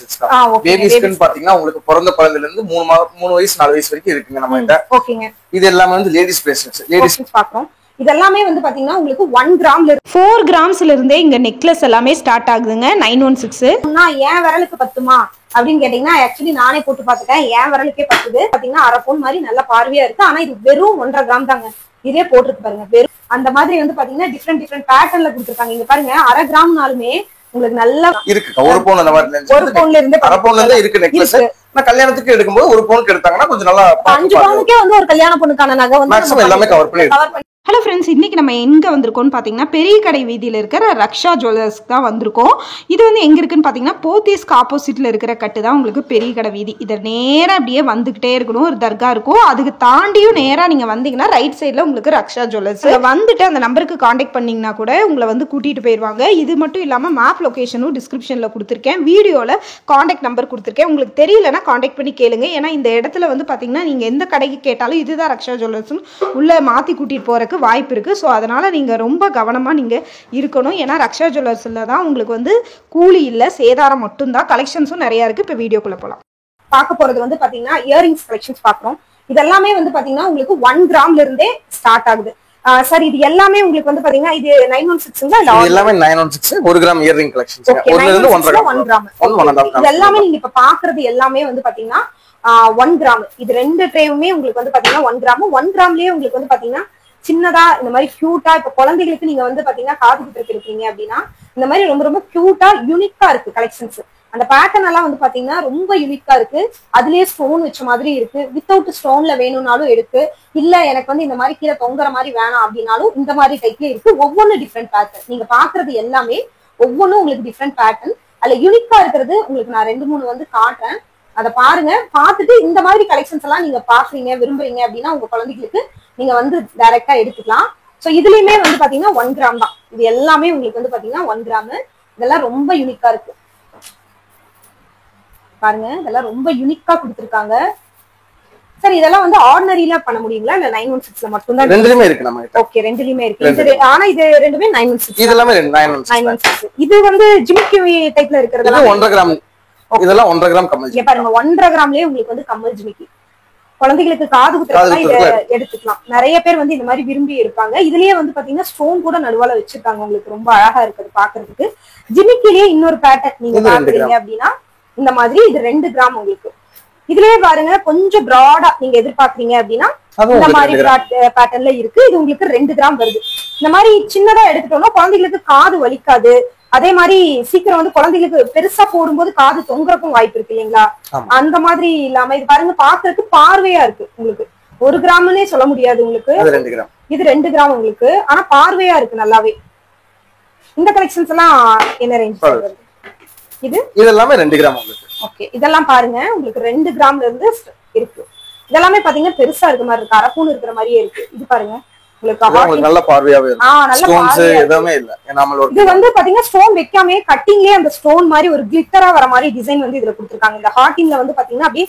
Sets தான். பேபிஸ்க்குன்னு பாத்தீங்கன்னா உங்களுக்கு பிறந்த குழந்தைல இருந்து 3 வயசு 4 வயசு வரைக்கும் இருக்குங்க நம்ம கிட்ட. ஓகேங்க. இது எல்லாமே வந்து லேடிஸ் பிரேஸ்லெட்ஸ். லேடிஸ் பாக்குறோம். இதெல்லாமே வந்து பாத்தீங்கன்னா உங்களுக்கு 1 கிராம்ல 4 கிராம்ஸ்ல இருந்தே இங்க நெக்லஸ் எல்லாமே ஸ்டார்ட் ஆகுதுங்க. 916 என் விரலுக்கு பத்துமா அப்படின்னு கேட்டீங்கன்னா ஆக்சுவலி நானே போட்டு பாத்துட்டேன். என் விரலுக்கே பத்துது. பாத்தீங்கன்னா அரை பவுன் மாதிரி நல்லா பார்வையா இருக்கு. ஆனா இது வெறும் 1.5 கிராம் தாங்க. இதே போட்டுருக்கு பாருங்க. வெறும் அந்த மாதிரி வந்து பாத்தீங்கன்னா டிஃப்ரெண்ட் பேட்டர்ன்ல கொடுத்துருக்காங்க. இங்க பாருங்க அரை கிராம்னாலுமே உங்களுக்கு நல்லா இருக்கு. ஒரு பவுன் அந்த மாதிரி 1 பவுன்ல இருந்து அரை பவுன்ல இருந்து இருக்கு நெக்லஸ். நான் கல்யாணத்துக்கு எடுக்கும்போது 1 பவுனுக்கு எடுத்தாங்கன்னா கொஞ்சம் நல்லா 5 பவுனுக்கே வந்து ஒரு கல்யாண பொண்ணுக்கான நகை வந்து மேக்ஸிமம் எல்லாமே கவர் பண்ணி. ஹலோ ஃப்ரெண்ட்ஸ், இன்னைக்கு நம்ம எங்க வந்திருக்கோம்னு பார்த்தீங்கன்னா பெரிய கடை வீதியில் இருக்கிற ரக்ஷா ஜுவல்லர்ஸ்க்கு தான் வந்திருக்கோம். இது வந்து எங்க இருக்குன்னு பார்த்தீங்கன்னா போத்தீஸ்க்கு ஆப்போசிட்ல இருக்கிற கட்டு தான் உங்களுக்கு பெரிய கடை வீதி. இதை நேராக அப்படியே வந்துகிட்டே இருக்கணும். ஒரு தர்கா இருக்கும். அதுக்கு தாண்டியும் நேராக நீங்க வந்தீங்கன்னா ரைட் சைட்ல உங்களுக்கு ரக்ஷா ஜுவல்லர்ஸ் வந்துட்டு அந்த நம்பருக்கு காண்டாக்ட் பண்ணீங்கன்னா கூட உங்களை வந்து கூட்டிட்டு போயிடுவாங்க. இது மட்டும் இல்லாமல் மேப் லொகேஷனும் டிஸ்கிரிப்ஷன்ல கொடுத்துருக்கேன். வீடியோவில் காண்டாக்ட் நம்பர் கொடுத்துருக்கேன். உங்களுக்கு தெரியலன்னா காண்டாக்ட் பண்ணி கேளுங்க. ஏன்னா இந்த இடத்துல வந்து பார்த்தீங்கன்னா நீங்க எந்த கடைக்கு கேட்டாலும் இதுதான் ரக்ஷா ஜுவல்லர்ஸ்னு உள்ள மாற்றி கூட்டிட்டு போறதுக்கு வாய்ப்பு இருக்கு. ஸோ அதனால நீங்க ரொம்ப கவனமா நீங்க இருக்கணும். ஏன்னா ரக்ஷா ஜுவல்லர்ஸ்ல தான் உங்களுக்கு வந்து கூலி இல்ல, சேதாரம் மட்டும்தான். கலெக்ஷன்ஸும் நிறைய இருக்கு. இப்போ வீடியோக்குள்ள போலாம். பார்க்க போறது வந்து பாத்தீங்கன்னா இயரிங்ஸ் கலெக்ஷன்ஸ் பாக்குறோம். இதெல்லாமே வந்து பாத்தீங்கன்னா உங்களுக்கு 1 கிராம்ல இருந்தே ஸ்டார்ட் ஆகுது. சார் இது எல்லாமே உங்களுக்கு வந்து பாத்தீங்கன்னா இது 916ங்களா இல்ல எல்லாமே 916 1 கிராம் இயரிங் கலெக்ஷன்ஸ். 1 இருந்து 1.5 கிராம். இது எல்லாமே நீங்க இப்ப பாக்குறது எல்லாமே வந்து பாத்தீங்கன்னா 1 கிராம். இது ரெண்டு ட்ரேவுமே உங்களுக்கு வந்து பாத்தீங்கன்னா 1 கிராம். 1 கிராம்லயே உங்களுக்கு வந்து பாத்தீங்கன்னா சின்னதா இந்த மாதிரி கியூட்டா இப்ப குழந்தைகளுக்கு நீங்க வந்து பாத்தீங்கன்னா காது குத்துறதுக்கு இருக்கீங்க அப்படின்னா இந்த மாதிரி ரொம்ப ரொம்ப கியூட்டா யூனிக்கா இருக்கு கலெக்ஷன்ஸ். அந்த பேட்டர்ன் எல்லாம் வந்து பாத்தீங்கன்னா ரொம்ப யூனிக்கா இருக்கு. அதுலயே ஸ்டோன் வச்ச மாதிரி இருக்கு. வித்தவுட் ஸ்டோன்ல வேணும்னாலும் இருக்கு. இல்ல எனக்கு வந்து இந்த மாதிரி கீழே தொங்குற மாதிரி வேணாம் அப்படின்னாலும் இந்த மாதிரி டைப்ல இருக்கு. ஒவ்வொன்றும் டிஃப்ரெண்ட் பேட்டர்ன். நீங்க பாக்குறது எல்லாமே ஒவ்வொன்றும் உங்களுக்கு டிஃப்ரெண்ட் பேட்டர்ன். அதுல யூனிக்கா இருக்கிறது உங்களுக்கு நான் 2-3 வந்து காட்டுறேன். அதை பாருங்க. பார்த்துட்டு இந்த மாதிரி கலெக்ஷன்ஸ் எல்லாம் நீங்க பாக்குறீங்க விரும்புறீங்க அப்படின்னா உங்க குழந்தைகளுக்கு நீங்க வந்து டைரக்டா எடுத்துக்கலாம். சோ இதுலயுமே வந்து பாத்தீங்கன்னா 1 கிராம் தான். இது எல்லாமே உங்களுக்கு வந்து பாத்தீங்கன்னா 1 கிராம். இதெல்லாம் ரொம்ப யூனிக்கா இருக்கு பாருங்க. இதெல்லாம் ரொம்ப யூனிக்கா கொடுத்திருக்காங்க. சார் இதெல்லாம் வந்து ஆர்டினரியில பண்ண முடியுங்களா இல்ல 916ல மட்டும் தான்? ரெண்டுலயுமே இருக்கு நம்ம கிட்ட. ஓகே ரெண்டுலயுமே இருக்கு. ஆனா இது ரெண்டுமே 916. இதெல்லாம் 916. இது வந்து ஜிமிக்கி டைப்ல இருக்குறதெல்லாம் 1.5 கிராம். இதெல்லாம் 1.5 கிராம் கம்மல். இங்க பாருங்க 1.5 கிராம்லயே உங்களுக்கு வந்து கம்மல் ஜிமிக்கி. குழந்தைகளுக்கு காது குத்துறதுலாம் இதை எடுத்துக்கலாம். நிறைய பேர் வந்து இந்த மாதிரி விரும்பி இருப்பாங்க. இதுலயே வந்து பாத்தீங்கன்னா ஸ்டோன் கூட நடுவால வச்சிருக்காங்க. உங்களுக்கு ரொம்ப அழகா இருக்குது பாக்குறதுக்கு. ஜிமிக்கிலேயே இன்னொரு பேட்டர்ன் நீங்க பாக்குறீங்க அப்படின்னா இந்த மாதிரி இது 2 கிராம் உங்களுக்கு. இதுலயே பாருங்க கொஞ்சம் பிராடா நீங்க எதிர்பார்க்கறீங்க அப்படின்னா இந்த மாதிரி பேட்டர்ன்ல இருக்கு. இது உங்களுக்கு 2 கிராம் வருது. இந்த மாதிரி சின்னதா எடுத்துட்டோம்னா குழந்தைகளுக்கு காது வலிக்காது. அதே மாதிரி சீக்கிரம் வந்து குழந்தைகளுக்கு பெருசா போடும்போது காது தொங்குறக்கும் வாய்ப்பு இருக்கு இல்லைங்களா? அந்த மாதிரி இல்லாம இது பாருங்க பாக்குறதுக்கு பார்வையா இருக்கு. உங்களுக்கு 1 கிராம்னே சொல்ல முடியாது உங்களுக்கு. இது 2 கிராம் உங்களுக்கு. ஆனா பார்வையா இருக்கு நல்லாவே. இந்த கலெக்ஷன்ஸ் எல்லாம் என்ன ரேஞ்ச் வருது? இது இதெல்லாம் 2 கிராம் உங்களுக்கு. ஓகே இதெல்லாம் பாருங்க உங்களுக்கு 2 கிராம்ல இருந்து இருக்கு. இதெல்லாமே பாத்தீங்கன்னா பெருசா இருக்க மாதிரி இருக்கு. அரப்பூன் இருக்கிற மாதிரியே இருக்கு. இது பாருங்க உங்களுக்கு நல்ல பார்வையாவே இருக்கு. ஸ்டோன்ஸ் எதுவுமே இல்ல. இது வந்து பாத்தீங்கன்னா ஸ்டோன் வைக்காமே கட்டிங்லயே அந்த ஸ்டோன் மாதிரி ஒரு கிளிட்டரா வர மாதிரி டிசைன் வந்து இதுல கொடுத்திருக்காங்க. இந்த ஹார்டிங்ல வந்து பாத்தீங்கன்னா அப்படியே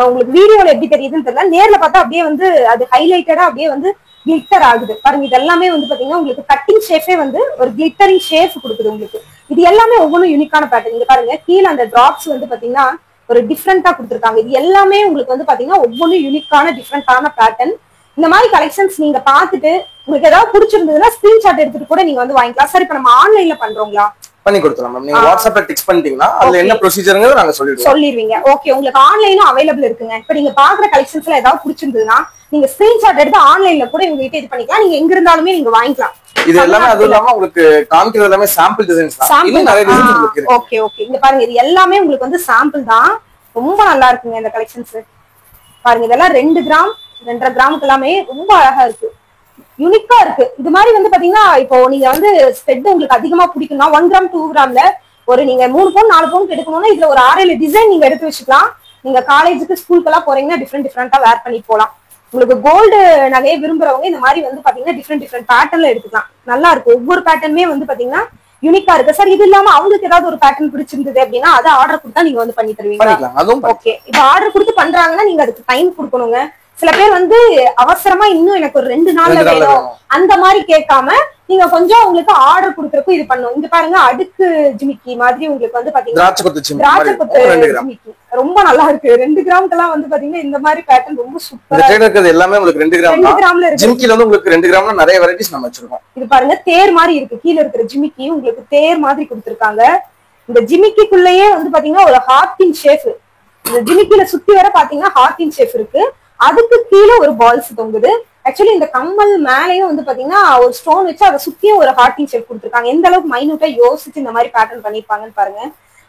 உங்களுக்கு வீடியோல எப்படி தெரியுதுன்னு தெரியல. நேர்ல பார்த்தா அப்படியே வந்து அது ஹைலைட்டடா அப்படியே வந்து கிளிட்டர் ஆகுது பாருங்க. இது எல்லாமே வந்து பாத்தீங்கன்னா உங்களுக்கு கட்டிங் ஷேப்பே வந்து ஒரு கிளிட்டரிங் ஷேப் கொடுக்குது உங்களுக்கு. இது எல்லாமே ஒவ்வொன்றும் யூனிக்கான பேட்டர்ன். இங்க பாருங்க கீழே அந்த டிராப்ஸ் வந்து பாத்தீங்கன்னா ஒரு டிஃப்ரெண்டா கொடுத்திருக்காங்க. இது எல்லாமே உங்களுக்கு வந்து பாத்தீங்கன்னா ஒவ்வொன்றும் யூனிக்கான டிஃப்ரெண்டான பேட்டர்ன். இந்த மாதிரி கலெக்ஷன்ஸ் நீங்க பாத்துட்டு உங்களுக்கு ஏதாவது பிடிச்சிருந்ததுன்னா ஸ்கிரீன்ஷாட் எடுத்துட்டு கூட நீங்க வந்து வாங்கிக்கலாம். சார் இப்ப நம்ம ஆன்லைன்ல பண்றோங்களா? பண்ணி கொடுத்துலாம் மேம். நீங்க வாட்ஸ்அப்ல டெக்ஸ்ட் பண்ணிட்டீங்கன்னா அதுல என்ன ப்ரொசீஜர்ங்கறத நாங்க சொல்லிடுவீங்க. ஓகே உங்களுக்கு ஆன்லைனும் அவைலபிள் இருக்குங்க. இப்ப நீங்க பாக்குற கலெக்ஷன்ஸ்ல ஏதாவது பிடிச்சிருந்ததுன்னா நீங்க ஸ்கிரீன்ஷாட் எடுத்து ஆன்லைன்ல கூட உங்க கிட்ட இது பண்ணிக்கலாம். நீங்க எங்க இருந்தாலுமே நீங்க வாங்கிக்கலாம். இது எல்லாமே அது இல்லாம உங்களுக்கு காமிக்கிறது எல்லாமே சாம்பிள் டிசைன்ஸ் தான். இன்னும் நிறைய டிசைன்ஸ் இருக்கு. ஓகே ஓகே இங்க பாருங்க இது எல்லாமே உங்களுக்கு வந்து சாம்பிள் தான். ரொம்ப நல்லா இருக்குங்க இந்த கலெக்ஷன்ஸ். பாருங்க இதெல்லாம் 2 கிராம் 2.5 கிராமுக்கு எல்லாமே ரொம்ப அழகா இருக்கு. யூனிக்கா இருக்கு. இது மாதிரி வந்து பாத்தீங்கன்னா இப்போ நீங்க வந்து ஸ்டெட் உங்களுக்கு அதிகமா பிடிக்கும்னா 1 கிராம் 2 கிராம்ல ஒரு நீங்க 3 பவுன் 4 பவுன் எடுக்கணும்னா இதுல ஒரு 6-7 டிசைன் நீங்க எடுத்து வச்சுக்கலாம். நீங்க காலேஜுக்கு ஸ்கூலுக்கு எல்லாம் போறீங்கன்னா டிஃப்ரெண்டா வேர் பண்ணி போலாம். உங்களுக்கு கோல்டு நகையை விரும்புறவங்க இந்த மாதிரி வந்து பாத்தீங்கன்னா டிஃப்ரெண்ட் பேட்டர்ன்ல எடுத்துக்கலாம். நல்லா இருக்கு. ஒவ்வொரு பேட்டர்னுமே வந்து பாத்தீங்கன்னா யூனிக்கா இருக்கு. சார் இது இல்லாம அவங்களுக்கு ஏதாவது ஒரு பேட்டர்ன் பிடிச்சிருந்தது அப்படின்னா அதை ஆர்டர் கொடுத்தா நீங்க வந்து பண்ணி தருவீங்க. ஓகே இப்ப ஆர்டர் கொடுத்து பண்றாங்கன்னா நீங்க அதுக்கு டைம் கொடுக்கணுங்க. சில பேர் வந்து அவசரமா இன்னும் எனக்கு ஒரு 2 நாள்ல வேணும் அந்த மாதிரி கேட்காம நீங்க கொஞ்சம் உங்களுக்கு ஆர்டர் கொடுக்கறதுக்கும் இது பண்ணும். இங்க பாருங்க அடுக்கு ஜிமிக்கி மாதிரி உங்களுக்கு வந்து பாத்தீங்கன்னா திராட்சை கொத்து ஜிமிக்கி ரொம்ப நல்லா இருக்கு. 2 கிராமுக்கெல்லாம் வந்து பாத்தீங்கன்னா இந்த மாதிரி பேட்டர்ன் ரொம்ப சூப்பரா இருக்கு. எல்லாமே உங்களுக்கு 2 கிராம்ல இருக்கு. ஜிமிக்கில வந்து உங்களுக்கு 2 கிராம்ல நிறைய வெரைட்டிஸ் நம்ம வச்சிருக்கோம். இது பாருங்க தேர் மாதிரி இருக்கு. கீழ இருக்கிற ஜிமிக்கி உங்களுக்கு தேர் மாதிரி கொடுத்திருக்காங்க. இந்த ஜிமிக்கிக்குள்ளேயே வந்து பாத்தீங்கன்னா ஒரு ஹார்டின் ஷேப், இந்த ஜிமிக்கில சுத்தி வர பாத்தீங்கன்னா ஹார்டின் ஷேப் இருக்கு. அதுக்கு கீழே ஒரு பால்ஸ் தொங்குது. ஆக்சுவலி இந்த கம்மல் மேலேயும் வந்து பாத்தீங்கன்னா ஒரு ஸ்டோன் வச்சு அதை சுத்தியும் ஒரு ஹார்டின் ஷேப் கொடுத்துருக்காங்க. எந்த அளவுக்கு மைனூட்டா யோசிச்சு இந்த மாதிரி பேட்டர்ன் பண்ணிருப்பாங்கன்னு பாருங்க.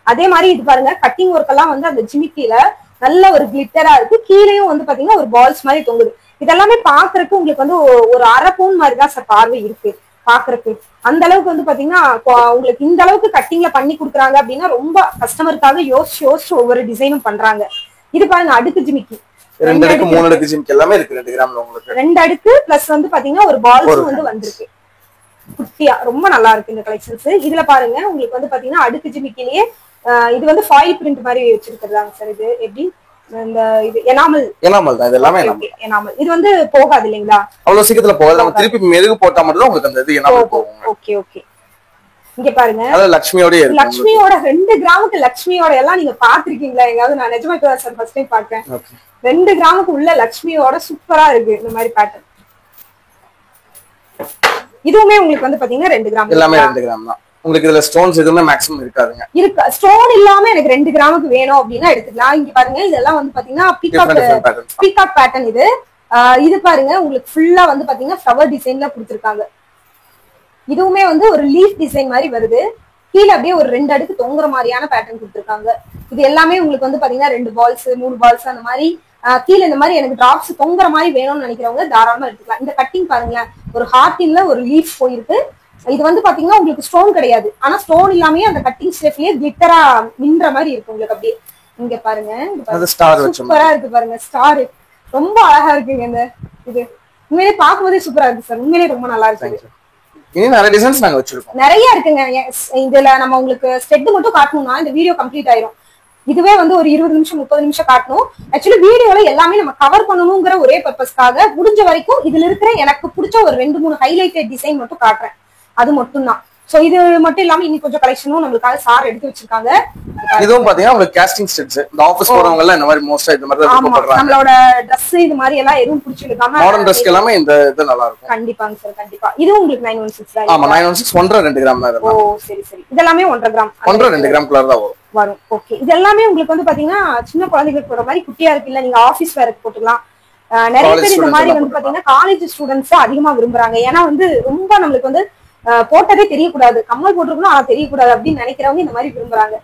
அதே மாதிரி இது பாருங்க கட்டிங் ஒர்க் எல்லாம் வந்து அந்த ஜிமிக்கில நல்ல ஒரு கிளிட்டரா இருக்கு. கீழேயும் வந்து பாத்தீங்கன்னா ஒரு பால்ஸ் மாதிரி தொங்குது. இதெல்லாமே பாக்குறதுக்கு உங்களுக்கு வந்து ஒரு அரை பவுன் மாதிரிதான் சார் பார்வை இருக்கு பாக்குறதுக்கு. அந்த அளவுக்கு வந்து பாத்தீங்கன்னா உங்களுக்கு இந்த அளவுக்கு கட்டிங்ல பண்ணி கொடுக்குறாங்க அப்படின்னா ரொம்ப கஸ்டமருக்காக யோசிச்சு ஒவ்வொரு டிசைனும் பண்றாங்க. இது பாருங்க அடுக்கு ஜிமிக்கி 2 அடுக்கு 3 அடுக்கு ஜிமிக்கி எல்லாமே இருக்கு 2 கிராம்ல உங்களுக்கு. 2 அடுக்கு பிளஸ் வந்து பாத்தீங்கன்னா ஒரு பால்ஸ் வந்து வந்திருக்கு குட்டியா. ரொம்ப நல்லா இருக்கு இந்த கலெக்ஷன்ஸ். இதுல பாருங்க உங்களுக்கு வந்து பாத்தீங்கன்னா அடுக்கு ஜிமிக்கிலேயே இது வந்து ஃபாயில் பிரிண்ட் மாதிரி வச்சிருக்காங்க சார். இது எப்படி இந்த இது எனாமல் தான். இது எல்லாமே எனாமல். இது வந்து போகாது இல்லீங்களா? அவ்வளவு சீக்கிரத்துல போகாது. நம்ம திருப்பி மெருகு போட்டா மட்டும் தான் உங்களுக்கு அந்த இது எனாமல் போகும். Okay okay. இங்க பாருங்க அது லட்சுமியோட இருக்கு. லட்சுமியோட 2 கிராமுக்கு லட்சுமியோட எல்லாம் நீங்க பாத்திருக்கீங்களா எங்காவது? நான் நிஜமா இப்ப சார் ஃபர்ஸ்ட் டைம் பாக்குறேன். 2 கிராமுக்கு உள்ள லட்சுமியோட சூப்பரா இருக்கு இந்த மாதிரி பேட்டர்ன். இதுவுமே உங்களுக்கு வந்து பாத்தீங்கன்னா 2 கிராம் எல்லாமே 2 கிராம் தான். உங்களுக்கு இதுல ஸ்டோன்ஸ் எதுவுமே மேக்ஸிமம் இருக்காதுங்க. இருக்கு ஸ்டோன் இல்லாம எனக்கு 2 கிராமுக்கு வேணும் அப்படின்னா எடுத்துக்கலாம். இங்க பாருங்க இதெல்லாம் வந்து பாத்தீங்கன்னா பீகாக் பேட்டர்ன். இது பாருங்க உங்களுக்கு ஃபுல்லா வந்து பாத்தீங்கன்னா ஃப்ளவர் டிசைன்ல கொடுத்திருக்காங்க. இதுவுமே வந்து ஒரு லீஃப் டிசைன் மாதிரி வருது. கீழே அப்படியே ஒரு 2 அடுக்கு தொங்குற மாதிரியான பேட்டர்ன் கொடுத்திருக்காங்க. இது எல்லாமே உங்களுக்கு வந்து பாத்தீங்கன்னா 2 பால்ஸ் 3 பால்ஸ் அந்த மாதிரி கீழே இந்த மாதிரி எனக்கு டிராப்ஸ் தொங்குற மாதிரி வேணும்னு நினைக்கிறவங்க தாராளமா எடுத்துக்கலாம். இந்த கட்டிங் பாருங்களேன் ஒரு ஹார்டின்ல ஒரு லீஃப் போயிருக்கு. இது வந்து பாத்தீங்கன்னா உங்களுக்கு ஸ்டோன் கிடையாது, ஆனா ஸ்டோன் இல்லாமயே அந்த கட்டிங் ஸ்டெப்லயே கிளிட்டரா மின்ற மாதிரி இருக்கு உங்களுக்கு. அப்படியே இங்க பாருங்க சூப்பரா இருக்கு பாருங்க. ஸ்டார் ரொம்ப அழகா இருக்குங்க. இந்த இது உண்மையிலே பார்க்கும்போதே சூப்பரா இருக்கு சார். உண்மையிலே ரொம்ப நல்லா இருக்கு. நிறைய டிசைன்ஸ் நாங்க வச்சிருக்கோம். நிறைய இருக்குங்க. இதுல நம்ம உங்களுக்கு ஸ்டெட் மட்டும் காட்டணும்னா இந்த வீடியோ கம்ப்ளீட் ஆயிரும். இதுவே வந்து ஒரு 20 நிமிஷம் 30 நிமிஷம் காட்டணும். ஆக்சுவலி வீடியோல எல்லாமே நம்ம கவர் பண்ணணுங்கிற ஒரே பர்பஸ்க்காக முடிஞ்ச வரைக்கும் இதுல இருக்கிற எனக்கு பிடிச்ச ஒரு 2-3 ஹைலைட்டட் டிசைன் மட்டும் காட்டுறேன். அது மட்டும் தான். சோ இது மட்டும் இல்லாம இன்னும் கொஞ்சம் கலெக்ஷனும் நம்மளுக்காக சார் எடுத்து வச்சிருக்காங்க. இதுவும் பாத்தீங்கன்னா உங்களுக்கு காஸ்டிங் செட்ஸ். இந்த ஆபீஸ் போறவங்க எல்லாம் இந்த மாதிரி மோஸ்டா இந்த மாதிரி தான் பண்றாங்க. நம்மளோட Dress இது மாதிரி எல்லாம் எதுவும் பிடிச்சிருக்காம மாடர்ன் Dress எல்லாமே இந்த இது நல்லா இருக்கும். கண்டிப்பாங்க சார் கண்டிப்பா. இது உங்களுக்கு 916 தான். ஆமா 916 1.5 2 கிராம் தான் இருக்கும். ஓ சரி சரி. இதெல்லாம் 1.5 கிராம் 1.5 2 கிராம் குள்ள தான் வரும். ஓகே. இது எல்லாமே உங்களுக்கு வந்து பாத்தீங்கன்னா சின்ன குழந்தைகளுக்கு போற மாதிரி குட்டியா இருக்கு. இல்ல நீங்க ஆபீஸ் வேருக்கு போட்டுக்கலாம். நிறைய பேர் இந்த மாதிரி வந்து பாத்தீங்கன்னா காலேஜ் ஸ்டூடெண்ட்ஸ் அதிகமா விரும்புறாங்க. ஏன்னா வந்து ரொம்ப நம்மளுக்கு வந்து போட்டதே தெரியக்கூடாது, கம்மல் போட்டிருக்கணும் ஆனா தெரியக்கூடாது அப்படின்னு நினைக்கிறவங்க இந்த மாதிரி விரும்புறாங்க.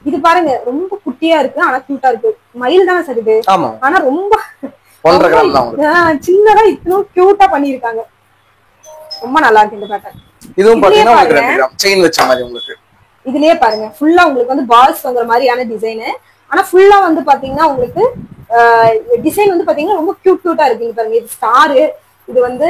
இது பாருங்க ரொம்ப குட்டியா இருக்கு ஆனா கியூட்டா இருக்கு. மயில் தானே சார் இது? ஆனா ரொம்ப சின்னதா இத்தனும் கியூட்டா பண்ணிருக்காங்க. ரொம்ப நல்லா இருக்கு இந்த பேட்டர்ன். இதுவும் பாத்தீங்கன்னா உங்களுக்கு 2 கிராம் செயின் வச்ச மாதிரி உங்களுக்கு. இதுலயே பாருங்க ஃபுல்லா உங்களுக்கு வந்து பால்ஸ் வாங்குற மாதிரியான டிசைன். ஆனா ஃபுல்லா வந்து பாத்தீங்கன்னா உங்களுக்கு டிசைன் வந்து பாத்தீங்கன்னா ரொம்ப கியூட்டா இருக்கு. இங்க பாருங்க இது ஸ்டார். இது வந்து